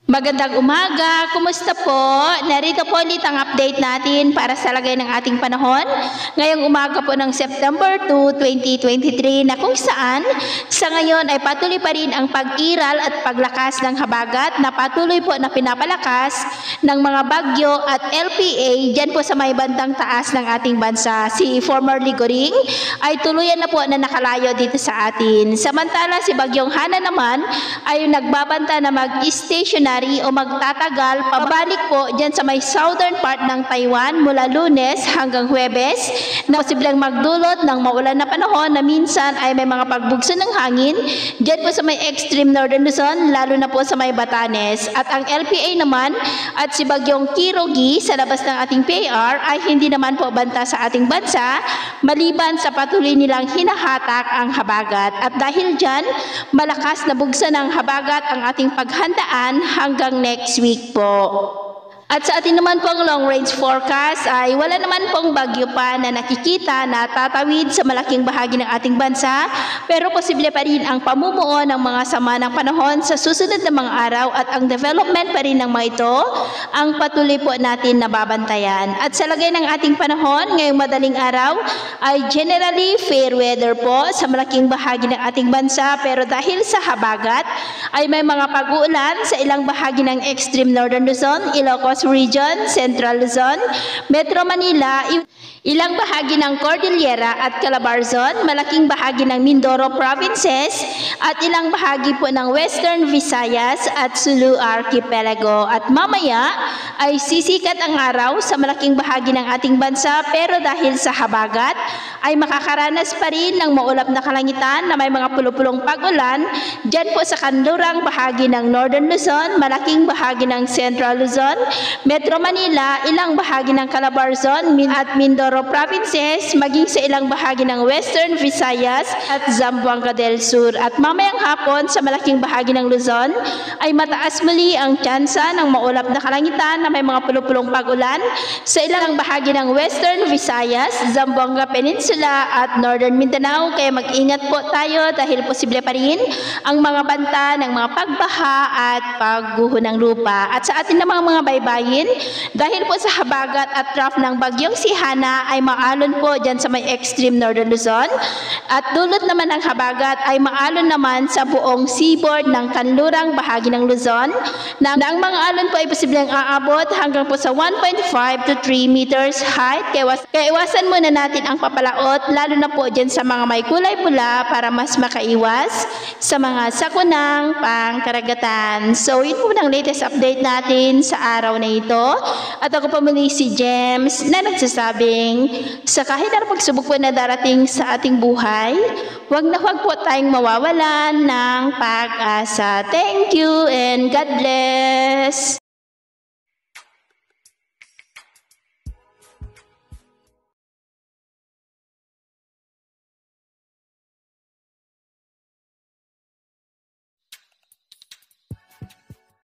Magandang umaga, kumusta po? Narito po ulit ang update natin para sa lagay ng ating panahon. Ngayong umaga po ng September 2, 2023 na kung saan sa ngayon ay patuloy pa rin ang pag-iral at paglakas ng habagat na patuloy po na pinapalakas ng mga bagyo at LPA dyan po sa may bandang taas ng ating bansa. Si formerly Goring ay tuluyan na po na nakalayo dito sa atin. Samantala si Bagyong Hana naman ay nagbabanta na mag-stationary o magtatagal pabalik po dyan sa may southern part ng Taiwan mula Lunes hanggang Huwebes na posibleng magdulot ng maulan na panahon na minsan ay may mga pagbugso ng hangin dyan po sa may extreme northern Luzon lalo na po sa may Batanes. At ang LPA naman at si Bagyong Kirogi sa labas ng ating PAR ay hindi naman po banta sa ating bansa maliban sa patuloy nilang hinahatak ang habagat. At dahil dyan, malakas na bugso ng habagat ang ating paghandaan hanggang next week po. At sa atin naman pong long range forecast ay wala naman pong bagyo pa na nakikita na tatawid sa malaking bahagi ng ating bansa pero posible pa rin ang pamumuo ng mga sama ng panahon sa susunod na mga araw at ang development pa rin ng mga ito ang patuloy po natin nababantayan. At sa lagay ng ating panahon ngayong madaling araw ay generally fair weather po sa malaking bahagi ng ating bansa pero dahil sa habagat ay may mga pag-uulan sa ilang bahagi ng extreme northern Luzon, Ilocos Region, Central Luzon, Metro Manila, ilang bahagi ng Cordillera at Calabarzon, malaking bahagi ng Mindoro Provinces, at ilang bahagi po ng Western Visayas at Sulu Archipelago. At mamaya ay sisikat ang araw sa malaking bahagi ng ating bansa pero dahil sa habagat ay makakaranas pa rin ng maulap na kalangitan na may mga pulupulong pag-ulan dyan po sa kanlurang bahagi ng Northern Luzon, malaking bahagi ng Central Luzon, Metro Manila, ilang bahagi ng Calabarzon at Mindoro Provinces, maging sa ilang bahagi ng Western Visayas at Zamboanga del Sur. At mamayang hapon sa malaking bahagi ng Luzon ay mataas muli ang tsansa ng maulap na kalangitan na may mga pulupulong pag-ulan sa ilang bahagi ng Western Visayas, Zamboanga Peninsula at Northern Mindanao. Kaya mag-ingat po tayo dahil posible pa rin ang mga banta ng mga pagbaha at pagguho ng lupa. At sa atin namang mga baybayin, dahil po sa habagat at trough ng bagyong si Hana ay maalon po dyan sa may extreme northern Luzon at dulot naman ng habagat ay maalon naman sa buong seaboard ng kanlurang bahagi ng Luzon na ang mga alon po ay posibleng aabot hanggang po sa 1.5 to 3 meters height. Kaya iwasan muna natin ang papalaot lalo na po dyan sa mga may kulay pula para mas makaiwas sa mga sakunang pangkaragatan. So yun po ang latest update natin sa araw na ito. At ako po muli si James na nagsasabing sa kahit na pagsubok po na darating sa ating buhay, huwag na huwag po tayong mawawalan ng pag-asa. Thank you and God bless!